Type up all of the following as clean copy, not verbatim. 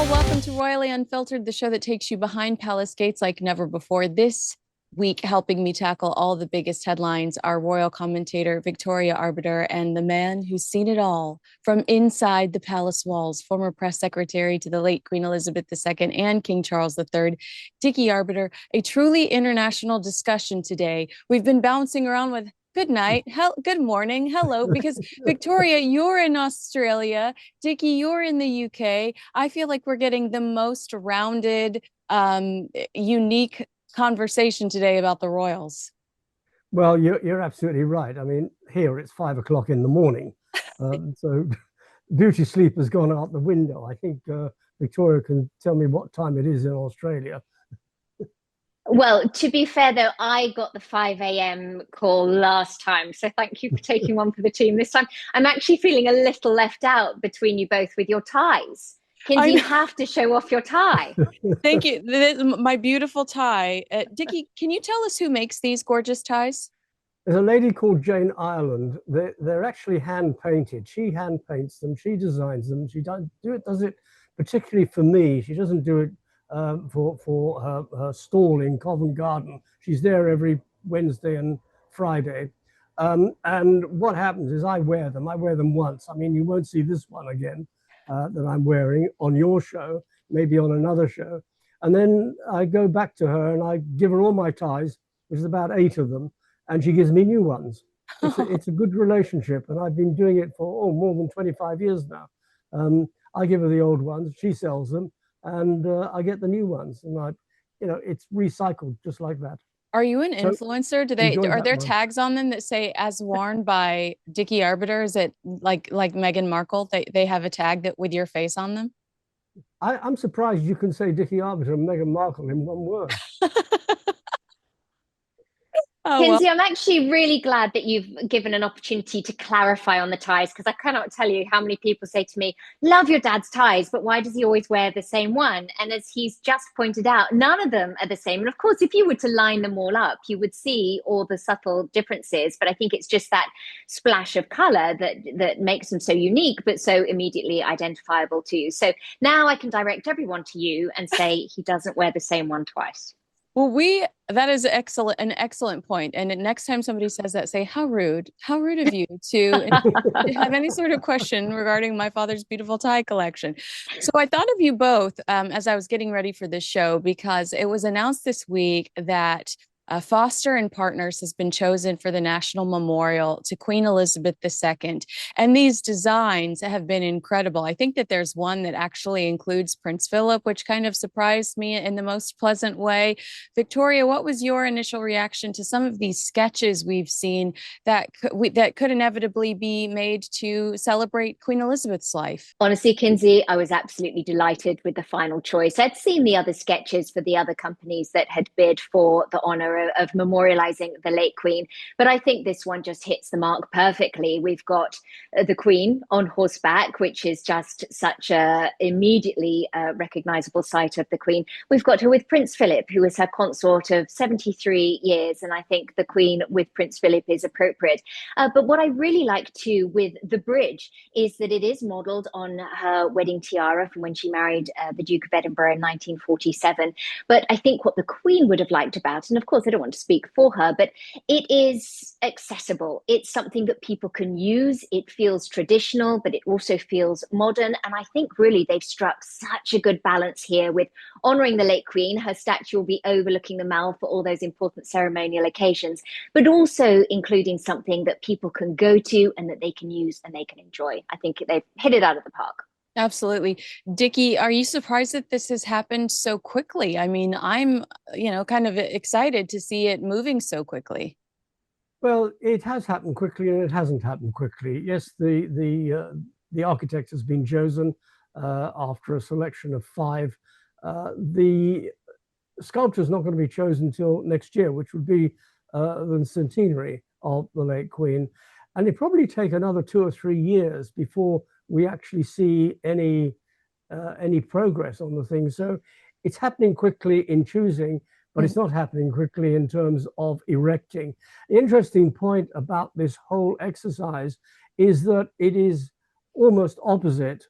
welcome to Royally Unfiltered, the show that takes you behind palace gates like never before. This week, helping me tackle all the biggest headlines, our royal commentator, Victoria Arbiter, and the man who's seen it all from inside the palace walls, former press secretary to the late Queen Elizabeth II and King Charles III, Dickie Arbiter. A truly international discussion today. We've been bouncing around with good night, good morning, hello, because Victoria, you're in Australia, Dickie, you're in the UK. I feel like we're getting the most rounded, unique conversation today about the royals. Well, you're absolutely right. I mean, here it's 5 o'clock in the morning, so beauty sleep has gone out the window. I think Victoria can tell me what time it is in Australia. Well, to be fair, though, I got the 5 a.m. call last time. So thank you for taking one for the team this time. I'm actually feeling a little left out between you both with your ties. Kinsey, you have to show off your tie. Thank you. My beautiful tie. Dickie, can you tell us who makes these gorgeous ties? There's a lady called Jane Ireland. They're actually hand painted. She hand paints them. She designs them. She does it particularly for me. She doesn't do it for her stall in Covent Garden. She's there every Wednesday and Friday. And what happens is I wear them. I wear them once. I mean, you won't see this one again that I'm wearing on your show, maybe on another show. And then I go back to her and I give her all my ties, which is about 8 of them, and she gives me new ones. It's a good relationship, and I've been doing it for more than 25 years now. I give her the old ones, she sells them, and I get the new ones, and it's recycled just like that. Are you an influencer? Are there tags on them that say "as worn by Dickie Arbiter"? Is it like Meghan Markle? They have a tag that with your face on them. I'm surprised you can say Dickie Arbiter and Meghan Markle in one word. Kinsey, I'm actually really glad that you've given an opportunity to clarify on the ties, because I cannot tell you how many people say to me, love your dad's ties, but why does he always wear the same one? And as he's just pointed out, none of them are the same. And of course, if you were to line them all up, you would see all the subtle differences. But I think it's just that splash of color that makes them so unique, but so immediately identifiable to you. So now I can direct everyone to you and say he doesn't wear the same one twice. Well, that is an excellent point. And next time somebody says that, say, how rude of you to have any sort of question regarding my father's beautiful tie collection. So I thought of you both as I was getting ready for this show, because it was announced this week that Foster and Partners has been chosen for the National Memorial to Queen Elizabeth II. And these designs have been incredible. I think that there's one that actually includes Prince Philip, which kind of surprised me in the most pleasant way. Victoria, what was your initial reaction to some of these sketches we've seen that could inevitably be made to celebrate Queen Elizabeth's life? Honestly, Kinsey, I was absolutely delighted with the final choice. I'd seen the other sketches for the other companies that had bid for the honor of memorializing the late Queen, but I think this one just hits the mark perfectly. We've got the Queen on horseback, which is just such a immediately recognizable sight of the Queen. We've got her with Prince Philip, who is her consort of 73 years, and I think the Queen with Prince Philip is appropriate. But what I really like too with the bridge is that it is modeled on her wedding tiara from when she married the Duke of Edinburgh in 1947. But I think what the Queen would have liked about it, and of course I don't want to speak for her, but it is accessible. It's something that people can use. It feels traditional, but it also feels modern. And I think really they've struck such a good balance here with honoring the late Queen. Her statue will be overlooking the Mall for all those important ceremonial occasions, but also including something that people can go to and that they can use and they can enjoy. I think they've hit it out of the park. Absolutely. Dickie, are you surprised that this has happened so quickly? I mean, I'm, kind of excited to see it moving so quickly. Well, it has happened quickly and it hasn't happened quickly. Yes, the architect has been chosen after a selection of 5. The sculptor is not going to be chosen until next year, which would be the centenary of the late Queen. And it probably take another 2 or 3 years before we actually see any progress on the thing. So it's happening quickly in choosing, but it's not happening quickly in terms of erecting. The interesting point about this whole exercise is that it is almost opposite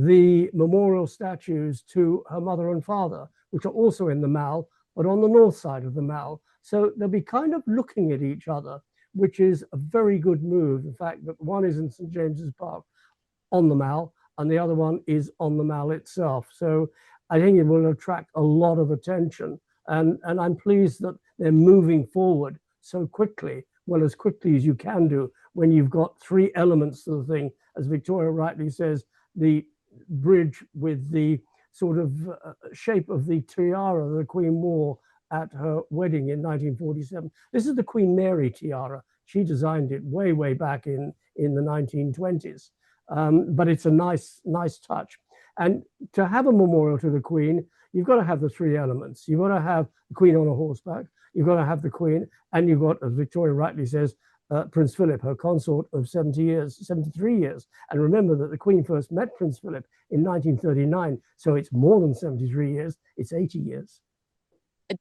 the memorial statues to her mother and father, which are also in the Mall, but on the north side of the Mall. So they'll be kind of looking at each other, which is a very good move. The fact that one is in St. James's Park on the Mall and the other one is on the Mall itself. So I think it will attract a lot of attention. And I'm pleased that they're moving forward so quickly, well, as quickly as you can do when you've got three elements to the thing. As Victoria rightly says, the bridge with the sort of shape of the tiara the Queen wore at her wedding in 1947. This is the Queen Mary tiara. She designed it way, way back in the 1920s. But it's a nice touch. And to have a memorial to the Queen, you've got to have the three elements. You've got to have the Queen on a horseback, you've got to have the Queen, and you've got, as Victoria rightly says, Prince Philip, her consort of 73 years. And remember that the Queen first met Prince Philip in 1939, so it's more than 73 years, it's 80 years.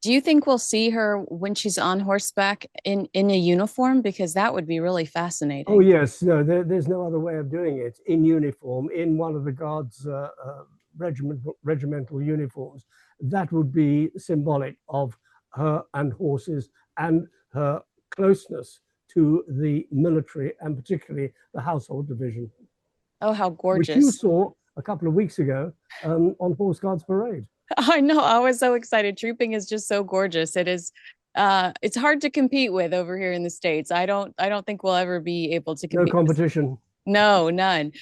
Do you think we'll see her when she's on horseback in a uniform? Because that would be really fascinating. Oh, yes. No, there's no other way of doing it. In uniform, in one of the Guards' regimental uniforms. That would be symbolic of her and horses and her closeness to the military and particularly the household division. Oh, how gorgeous. Which you saw a couple of weeks ago on Horse Guards Parade. I know. I was so excited. Trooping is just so gorgeous. It is. It's hard to compete with over here in the States. I don't think we'll ever be able to compete. No competition. No, none.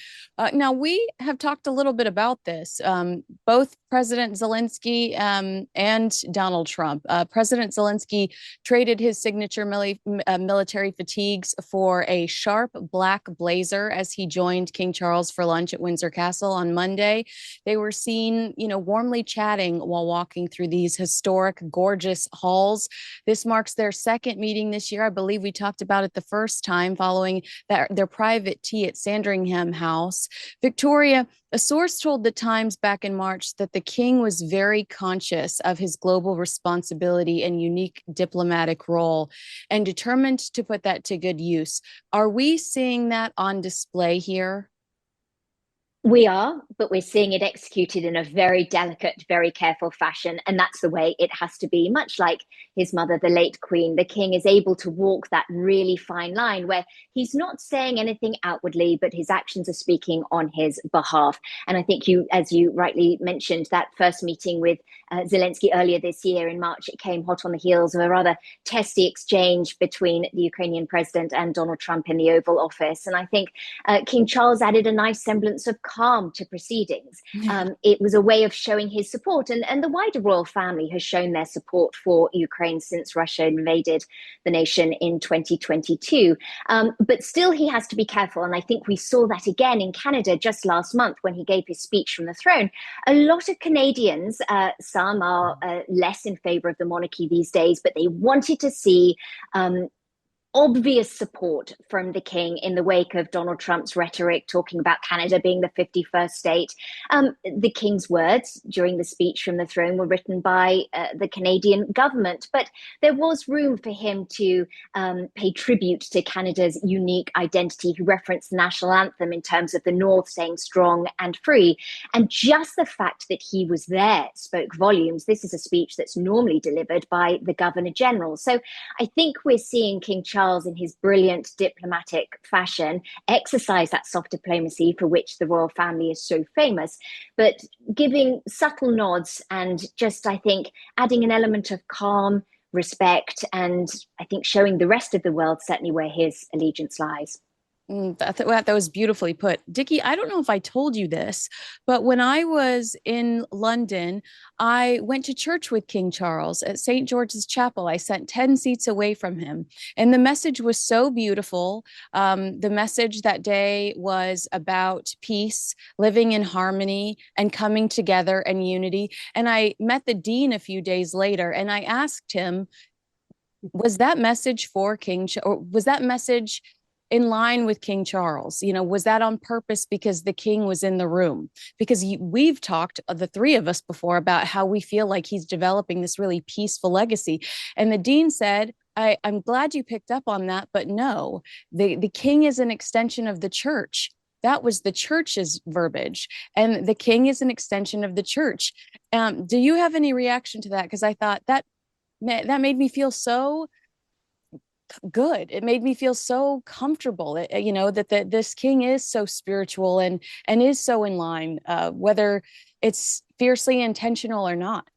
Now, we have talked a little bit about this, both President Zelensky and Donald Trump. President Zelensky traded his signature military fatigues for a sharp black blazer as he joined King Charles for lunch at Windsor Castle on Monday. They were seen, warmly chatting while walking through these historic, gorgeous halls. This marks their second meeting this year. I believe we talked about it the first time following their private tea at Sandringham House. Victoria, a source told the Times back in March that the king was very conscious of his global responsibility and unique diplomatic role and determined to put that to good use. Are we seeing that on display here? We are, but we're seeing it executed in a very delicate, very careful fashion. And that's the way it has to be. Much like his mother, the late Queen, the king is able to walk that really fine line where he's not saying anything outwardly, but his actions are speaking on his behalf. And I think as you rightly mentioned, that first meeting with Zelensky earlier this year in March, it came hot on the heels of a rather testy exchange between the Ukrainian president and Donald Trump in the Oval Office. And I think King Charles added a nice semblance of calm to proceedings. It was a way of showing his support, and the wider royal family has shown their support for Ukraine since Russia invaded the nation in 2022. But still, he has to be careful, and I think we saw that again in Canada just last month when he gave his speech from the throne. A lot of Canadians, some are less in favor of the monarchy these days, but they wanted to see obvious support from the king in the wake of Donald Trump's rhetoric talking about Canada being the 51st state. The king's words during the speech from the throne were written by the Canadian government, but there was room for him to pay tribute to Canada's unique identity. He referenced the national anthem in terms of the North saying strong and free. And just the fact that he was there spoke volumes. This is a speech that's normally delivered by the Governor General. So I think we're seeing King Charles in his brilliant diplomatic fashion exercise that soft diplomacy for which the royal family is so famous, but giving subtle nods and just, I think, adding an element of calm, respect, and I think showing the rest of the world certainly where his allegiance lies. That was beautifully put. Dickie, I don't know if I told you this, but when I was in London, I went to church with King Charles at St. George's Chapel. I sat 10 seats away from him. And the message was so beautiful. The message that day was about peace, living in harmony, and coming together and unity. And I met the dean a few days later, and I asked him, was that message for or was that message in line with King Charles? Was that on purpose because the king was in the room? Because we've talked, the three of us, before about how we feel like he's developing this really peaceful legacy. And the dean said, I'm glad you picked up on that, but no, the king is an extension of the church. that was the church's verbiage, and the king is an extension of the church. Do you have any reaction to that? Because I thought that made me feel so good. It made me feel so comfortable, that this king is so spiritual and is so in line, whether it's fiercely intentional or not.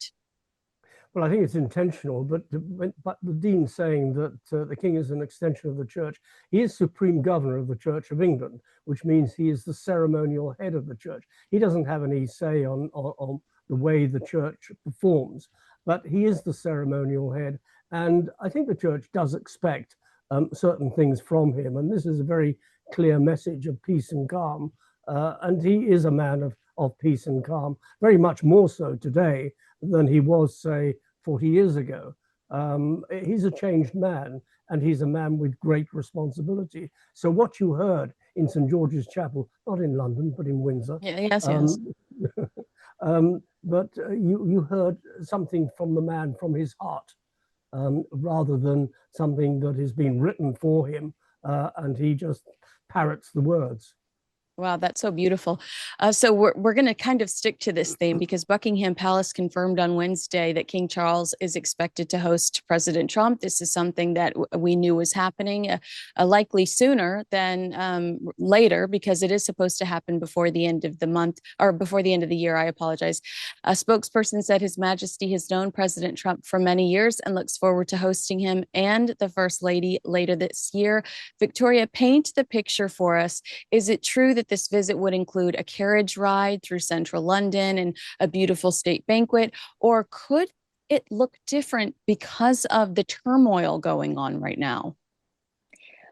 Well, I think it's intentional, but the Dean saying that the king is an extension of the church, he is supreme governor of the Church of England, which means he is the ceremonial head of the church. He doesn't have any say on the way the church performs, but he is the ceremonial head. And I think the church does expect certain things from him. And this is a very clear message of peace and calm. And he is a man of peace and calm, very much more so today than he was, say, 40 years ago. He's a changed man, and he's a man with great responsibility. So what you heard in St. George's Chapel, not in London, but in Windsor. Yes. But you heard something from the man from his heart, rather than something that has been written for him, and he just parrots the words. Wow, that's so beautiful. So we're going to kind of stick to this theme because Buckingham Palace confirmed on Wednesday that King Charles is expected to host President Trump. This is something that we knew was happening, likely sooner than later, because it is supposed to happen before the end of the month, or before the end of the year. I apologize. A spokesperson said His Majesty has known President Trump for many years and looks forward to hosting him and the First Lady later this year. Victoria, paint the picture for us. Is it true that this visit would include a carriage ride through central London and a beautiful state banquet, or could it look different because of the turmoil going on right now?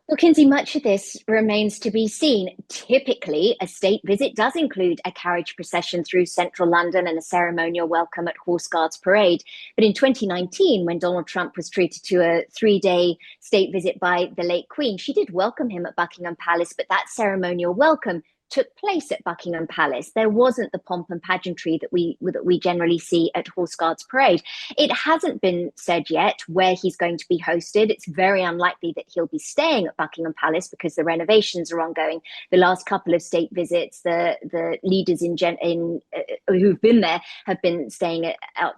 Well, Kinsey, much of this remains to be seen. Typically, a state visit does include a carriage procession through central London and a ceremonial welcome at Horse Guards Parade. But in 2019, when Donald Trump was treated to a 3-day state visit by the late Queen, she did welcome him at Buckingham Palace, but that ceremonial welcome took place at Buckingham Palace. There wasn't the pomp and pageantry that we generally see at Horse Guards Parade. It hasn't been said yet where he's going to be hosted. It's very unlikely that he'll be staying at Buckingham Palace because the renovations are ongoing. The last couple of state visits, the leaders who've been there have been staying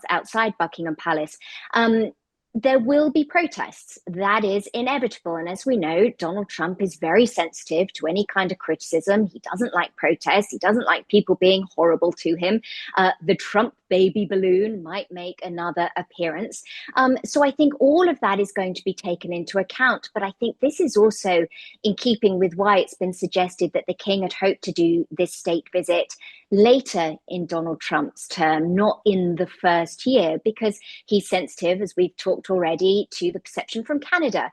outside Buckingham Palace. There will be protests. That is inevitable. And as we know, Donald Trump is very sensitive to any kind of criticism. He doesn't like protests. He doesn't like people being horrible to him. The Trump baby balloon might make another appearance. So I think all of that is going to be taken into account. But I think this is also in keeping with why it's been suggested that the king had hoped to do this state visit later in Donald Trump's term, not in the first year, because he's sensitive, as we've talked already, to the perception from Canada.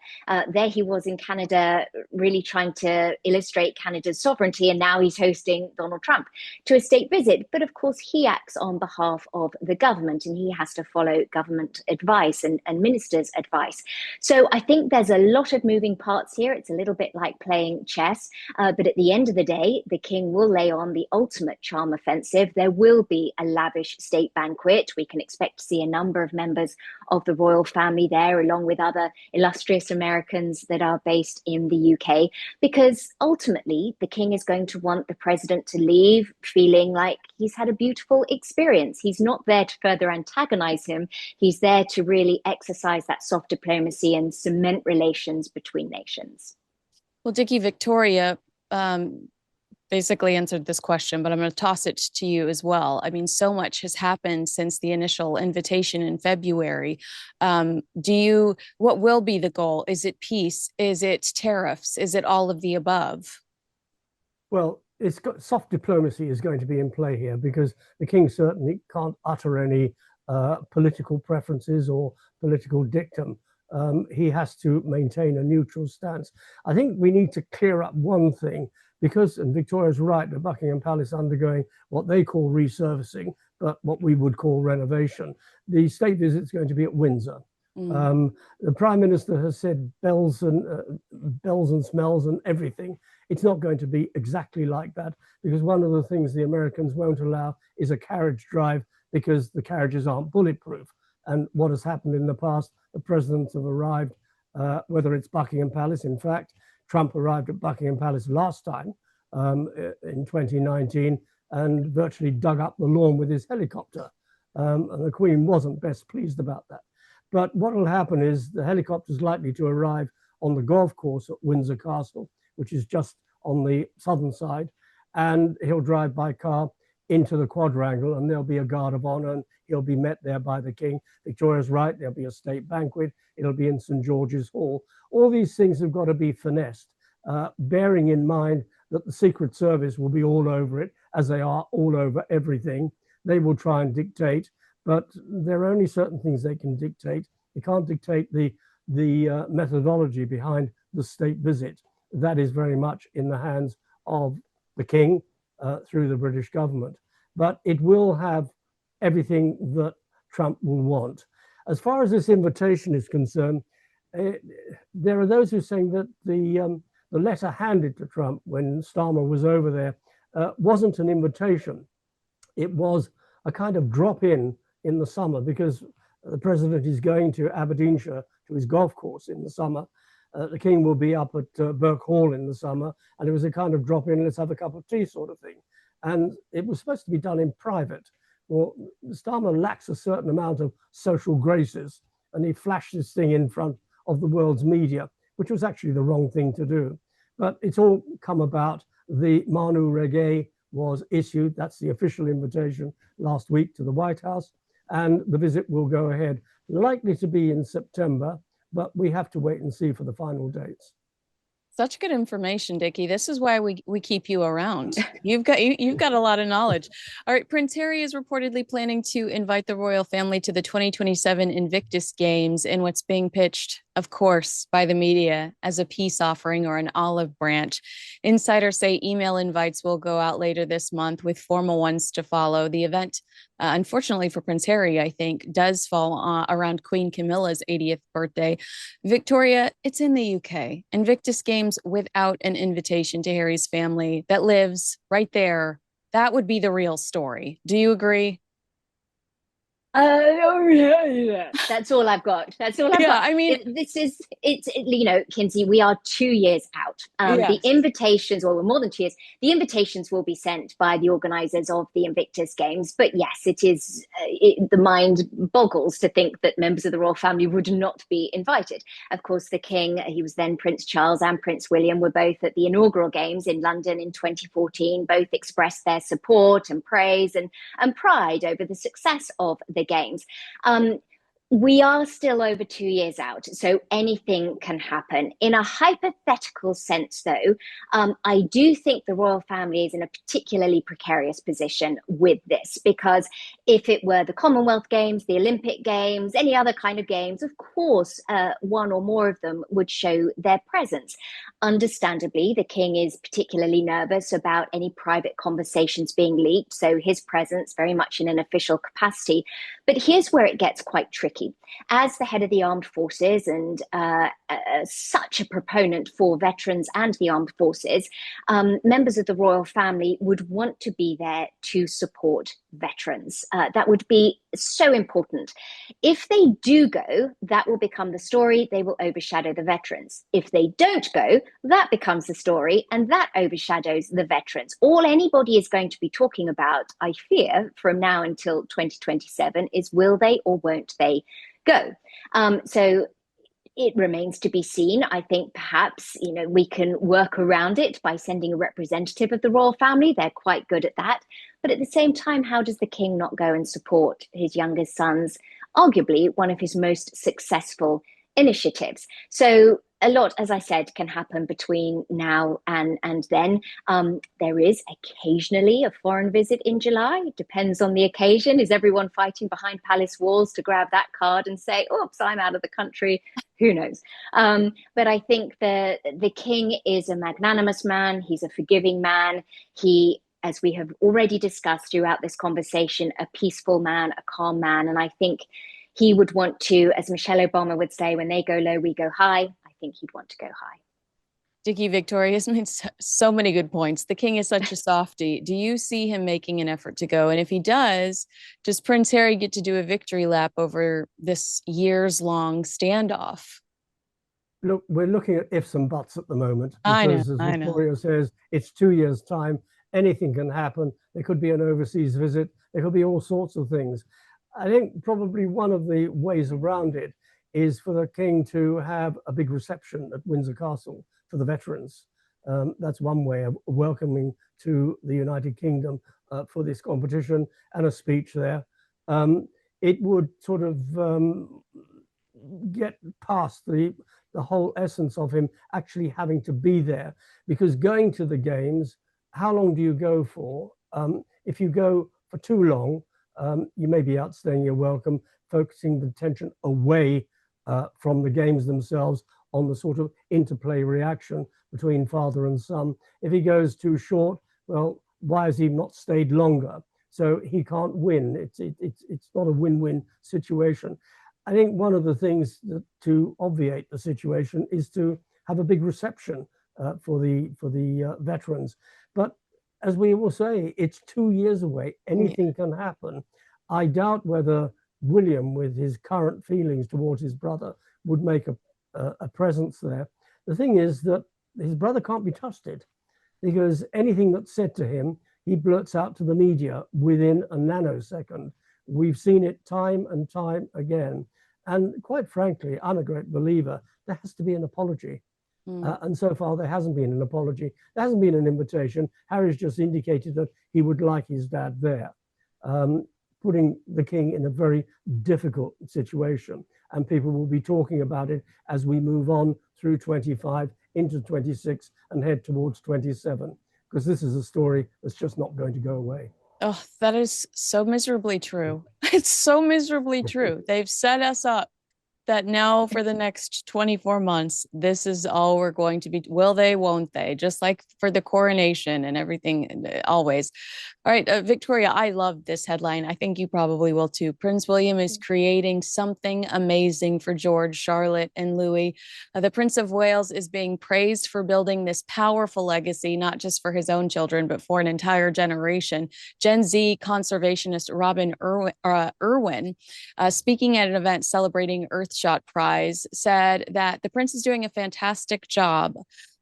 There he was in Canada really trying to illustrate Canada's sovereignty, and now he's hosting Donald Trump to a state visit. But of course, he acts on behalf of the government, and he has to follow government advice and ministers' advice. So I think there's a lot of moving parts here. It's a little bit like playing chess, but at the end of the day, the king will lay on the ultimate charm offensive. There will be a lavish state banquet. We can expect to see a number of members of the royal family there, along with other illustrious Americans that are based in the UK, because ultimately the king is going to want the president to leave feeling like he's had a beautiful experience. He's not there to further antagonize him. He's there to really exercise that soft diplomacy and cement relations between nations. Well, Dickie, Victoria basically answered this question, but I'm going to toss it to you as well. I mean, so much has happened since the initial invitation in February. What will be the goal? Is it peace? Is it tariffs? Is it all of the above? Well, soft diplomacy is going to be in play here, because the king certainly can't utter any political preferences or political dictum. He has to maintain a neutral stance. I think we need to clear up one thing, because, and Victoria's right, the Buckingham Palace undergoing what they call resurfacing, but what we would call renovation. The state visit is going to be at Windsor. The Prime Minister has said bells and smells and everything. It's not going to be exactly like that, because one of the things the Americans won't allow is a carriage drive, because the carriages aren't bulletproof. And what has happened in the past, the presidents have arrived, whether it's Buckingham Palace. In fact, Trump arrived at Buckingham Palace last time in 2019 and virtually dug up the lawn with his helicopter. And the Queen wasn't best pleased about that. But what will happen is the helicopter is likely to arrive on the golf course at Windsor Castle, which is just on the southern side, and he'll drive by car into the quadrangle, and there'll be a guard of honor, and he'll be met there by the King. Victoria's right, there'll be a state banquet, it'll be in St. George's Hall. All these things have got to be finessed, bearing in mind that the Secret Service will be all over it, as they are all over everything. They will try and dictate, but there are only certain things they can dictate. They can't dictate the methodology behind the state visit. That is very much in the hands of the King through the British government. But it will have everything that Trump will want. As far as this invitation is concerned, there are those who are saying that the letter handed to Trump when Starmer was over there wasn't an invitation. It was a kind of drop in the summer, because the president is going to Aberdeenshire to his golf course in the summer. The King will be up at Burke Hall in the summer, and it was a kind of drop in, let's have a cup of tea sort of thing. And it was supposed to be done in private. Well, Starmer lacks a certain amount of social graces, and he flashed this thing in front of the world's media, which was actually the wrong thing to do. But it's all come about. The Manu Reggae was issued, that's the official invitation, last week to the White House, and the visit will go ahead, likely to be in September, but we have to wait and see for the final dates. Such good information, Dickie. This is why we keep you around. You've got a lot of knowledge. All right, Prince Harry is reportedly planning to invite the royal family to the 2027 Invictus Games in what's being pitched, of course, by the media as a peace offering or an olive branch. Insiders say email invites will go out later this month, with formal ones to follow. The event, unfortunately for Prince Harry, I think, does fall around Queen Camilla's 80th birthday. Victoria, it's in the UK. Invictus Games without an invitation to Harry's family that lives right there. That would be the real story. Do you agree? That's all I've got. That's all I've got. I mean, Kinsey, we are 2 years out. Yes. The invitations, or more than 2 years, the invitations will be sent by the organizers of the Invictus Games. But yes, it is, the mind boggles to think that members of the royal family would not be invited. Of course, the King, he was then Prince Charles, and Prince William were both at the inaugural games in London in 2014. Both expressed their support and praise and pride over the success of the games. We are still over 2 years out, so anything can happen. In a hypothetical sense, though, I do think the royal family is in a particularly precarious position with this, because if it were the Commonwealth Games, the Olympic Games, any other kind of games, of course, one or more of them would show their presence. Understandably, the King is particularly nervous about any private conversations being leaked, so his presence very much in an official capacity. But here's where it gets quite tricky. As the head of the armed forces and such a proponent for veterans and the armed forces, members of the royal family would want to be there to support veterans. That would be so important. If they do go, that will become the story. They will overshadow the veterans. If they don't go, that becomes the story, and that overshadows the veterans. All anybody is going to be talking about, I fear, from now until 2027 is will they or won't they go. So it remains to be seen. I think perhaps, we can work around it by sending a representative of the royal family. They're quite good at that. But at the same time, how does the King not go and support his youngest son's, arguably one of his most successful initiatives? So a lot, as I said, can happen between now and then. There is occasionally a foreign visit in July. It depends on the occasion. Is everyone fighting behind palace walls to grab that card and say, oops, I'm out of the country? Who knows? But I think the King is a magnanimous man. He's a forgiving man. He, as we have already discussed throughout this conversation, a peaceful man, a calm man. And I think he would want to, as Michelle Obama would say, when they go low, we go high. I think he'd want to go high. Dickie, Victoria has made so many good points. The King is such a softie. Do you see him making an effort to go? And if he does Prince Harry get to do a victory lap over this years-long standoff? look, we're looking at ifs and buts at the moment I know, because, as I know. Victoria says, it's 2 years' time. Anything can happen. There could be an overseas visit. There could be all sorts of things. I think probably one of the ways around it is for the king to have a big reception at Windsor Castle for the veterans. That's one way of welcoming to the United Kingdom for this competition, and a speech there. It would sort of get past the whole essence of him actually having to be there, because going to the games, how long do you go for? If you go for too long, you may be outstaying your welcome, focusing the attention away from the games themselves on the sort of interplay reaction between father and son. If he goes too short, well, why has he not stayed longer? So he can't win. It's not a win-win situation. I think one of the things to obviate the situation is to have a big reception for the veterans. But as we will say, it's 2 years away. Anything can happen. I doubt whether William, with his current feelings towards his brother, would make a presence there. The thing is that his brother can't be trusted, because anything that's said to him, he blurts out to the media within a nanosecond. We've seen it time and time again. And quite frankly, I'm a great believer, there has to be an apology. And so far, there hasn't been an apology. There hasn't been an invitation. Harry's just indicated that he would like his dad there, putting the king in a very difficult situation. And people will be talking about it as we move on through 25 into 26 and head towards 27, because this is a story that's just not going to go away. Oh, that is so miserably true. It's so miserably true. They've set us up that now for the next 24 months, this is all we're going to be. Will they, won't they? Just like for the coronation and everything, always. All right, Victoria, I love this headline. I think you probably will too. Prince William is creating something amazing for George, Charlotte, and Louis. The Prince of Wales is being praised for building this powerful legacy, not just for his own children, but for an entire generation. Gen Z conservationist Robin Irwin, speaking at an event celebrating Earthshot Prize, said that the prince is doing a fantastic job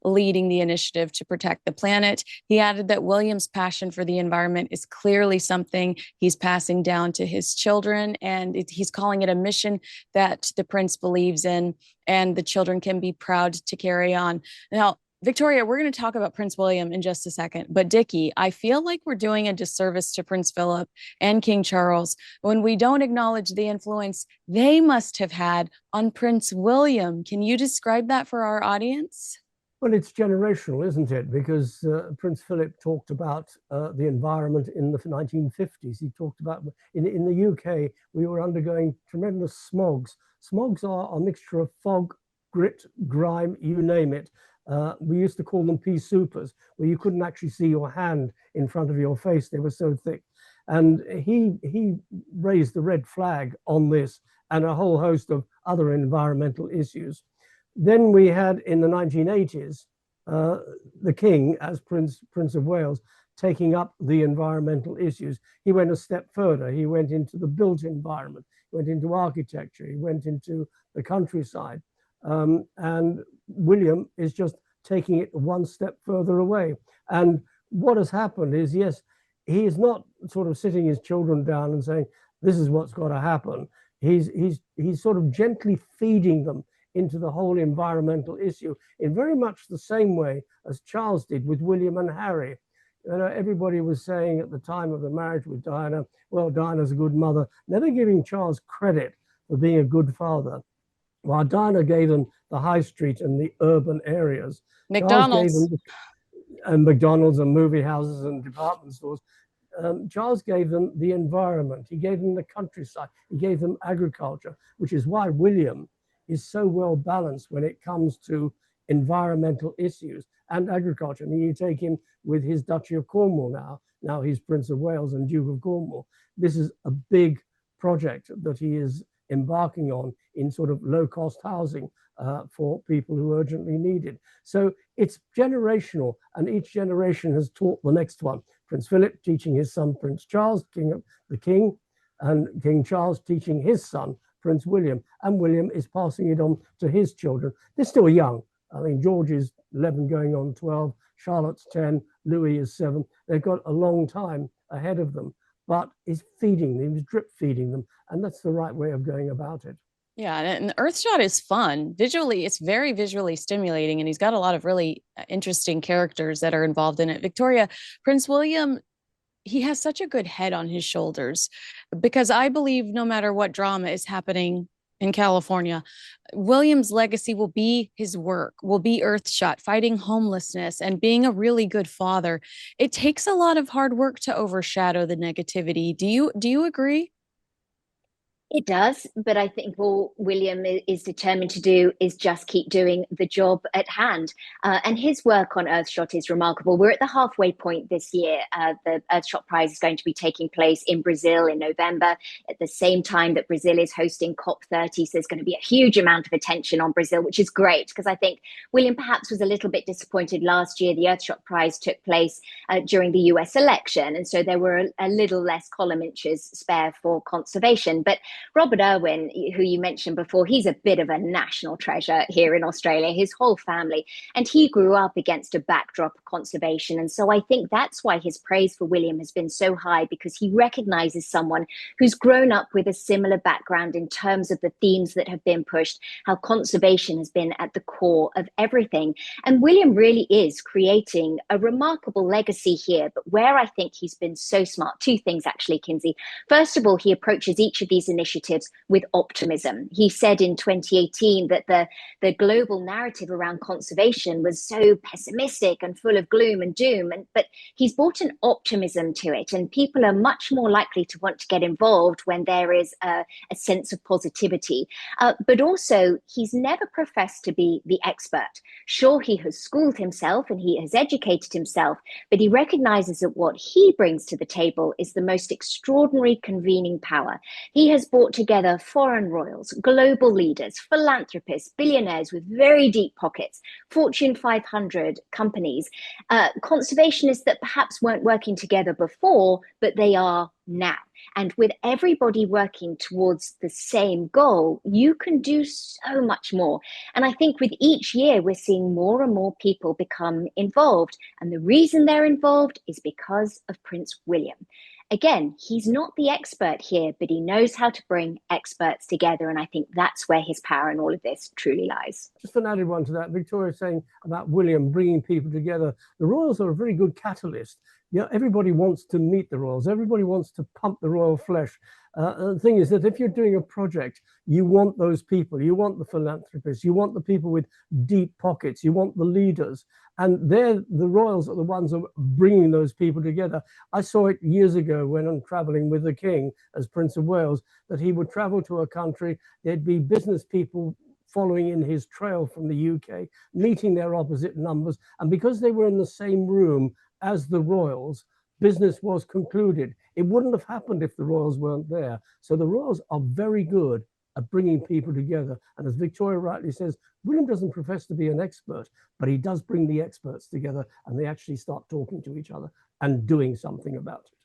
leading the initiative to protect the planet. He added that William's passion for the environment is clearly something he's passing down to his children, and he's calling it a mission that the prince believes in and the children can be proud to carry on. Now, Victoria, we're going to talk about Prince William in just a second, but Dickie, I feel like we're doing a disservice to Prince Philip and King Charles when we don't acknowledge the influence they must have had on Prince William. Can you describe that for our audience? Well, it's generational, isn't it? Because Prince Philip talked about the environment in the 1950s. He talked about, in the UK, we were undergoing tremendous smogs. Smogs are a mixture of fog, grit, grime, you name it. We used to call them pea supers, where you couldn't actually see your hand in front of your face. They were so thick. And he raised the red flag on this and a whole host of other environmental issues. Then we had, in the 1980s, the king, as Prince of Wales, taking up the environmental issues. He went a step further. He went into the built environment, went into architecture, he went into the countryside. And William is just taking it one step further away. And what has happened is, yes, he is not sort of sitting his children down and saying, this is what's got to happen. He's sort of gently feeding them into the whole environmental issue in very much the same way as Charles did with William and Harry. You know, everybody was saying at the time of the marriage with Diana, well, Diana's a good mother, never giving Charles credit for being a good father. While Diana gave them the high street and the urban areas, McDonald's. Charles gave them McDonald's and movie houses and department stores. Charles gave them the environment. He gave them the countryside. He gave them agriculture, which is why William is so well balanced when it comes to environmental issues and agriculture. I mean, you take him with his Duchy of Cornwall now he's Prince of Wales and Duke of Cornwall. This is a big project that he is embarking on in sort of low-cost housing for people who urgently need it. So it's generational, and each generation has taught the next one. Prince Philip teaching his son, Prince Charles, the king, and King Charles teaching his son, Prince William, and William is passing it on to his children. They're still young. I mean, George is 11 going on 12, Charlotte's 10, Louis is 7. They've got a long time ahead of them, but he's feeding them, he's drip feeding them, and that's the right way of going about it. Yeah, and Earthshot is fun. Visually, it's very visually stimulating, and he's got a lot of really interesting characters that are involved in it. Victoria, Prince William, he has such a good head on his shoulders, because I believe no matter what drama is happening in California, William's legacy will be his work, will be Earthshot, fighting homelessness and being a really good father. It takes a lot of hard work to overshadow the negativity. Do you agree? It does, but I think all William is determined to do is just keep doing the job at hand. And his work on Earthshot is remarkable. We're at the halfway point this year. The Earthshot Prize is going to be taking place in Brazil in November, at the same time that Brazil is hosting COP30. So there's going to be a huge amount of attention on Brazil, which is great, because I think William perhaps was a little bit disappointed last year. The Earthshot Prize took place during the US election, and so there were a little less column inches spare for conservation. But Robert Irwin, who you mentioned before, he's a bit of a national treasure here in Australia, his whole family. And he grew up against a backdrop of conservation. And so I think that's why his praise for William has been so high, because he recognizes someone who's grown up with a similar background in terms of the themes that have been pushed, how conservation has been at the core of everything. And William really is creating a remarkable legacy here. But where I think he's been so smart, two things actually, Kinsey. First of all, he approaches each of these initiatives with optimism. He said in 2018 that the global narrative around conservation was so pessimistic and full of gloom and doom, but he's brought an optimism to it, and people are much more likely to want to get involved when there is a sense of positivity. But also, he's never professed to be the expert. Sure, he has schooled himself and he has educated himself, but he recognizes that what he brings to the table is the most extraordinary convening power. He has brought together foreign royals, global leaders, philanthropists, billionaires with very deep pockets, Fortune 500 companies, conservationists that perhaps weren't working together before, but they are now. And with everybody working towards the same goal, you can do so much more. And I think with each year, we're seeing more and more people become involved. And the reason they're involved is because of Prince William. Again, he's not the expert here, but he knows how to bring experts together. And I think that's where his power in all of this truly lies. Just an added one to that, Victoria saying about William bringing people together. The royals are a very good catalyst. Yeah, everybody wants to meet the royals. Everybody wants to pump the royal flesh. The thing is that if you're doing a project, you want those people. You want the philanthropists. You want the people with deep pockets. You want the leaders. And the royals are the ones who are bringing those people together. I saw it years ago when I'm traveling with the king as Prince of Wales, that he would travel to a country. There'd be business people following in his trail from the UK, meeting their opposite numbers. And because they were in the same room as the royals, business was concluded. It wouldn't have happened if the royals weren't there. So the royals are very good at bringing people together. And as Victoria rightly says, William doesn't profess to be an expert, but he does bring the experts together, and they actually start talking to each other and doing something about it.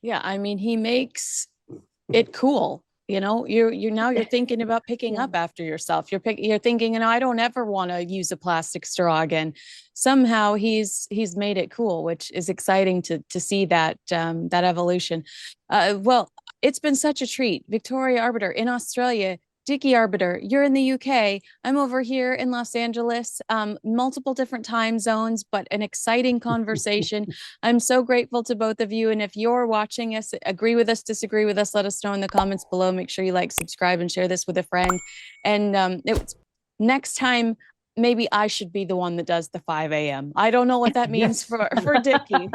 Yeah, I mean, he makes it cool. You know, you're thinking about picking up after yourself. You're thinking, I don't ever want to use a plastic straw again. Somehow he's made it cool, which is exciting to see that evolution. Well, it's been such a treat. Victoria Arbiter in Australia, Dickie Arbiter, you're in the UK. I'm over here in Los Angeles, multiple different time zones, but an exciting conversation. I'm so grateful to both of you. And if you're watching us, agree with us, disagree with us, let us know in the comments below. Make sure you like, subscribe, and share this with a friend. And next time, maybe I should be the one that does the 5 a.m. I don't know what that means for Dickie,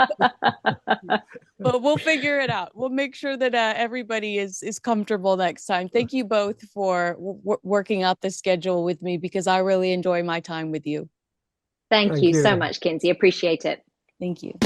but we'll figure it out. We'll make sure that everybody is comfortable next time. Thank you both for working out the schedule with me, because I really enjoy my time with you. Thank you so much, Kinsey. Appreciate it. Thank you.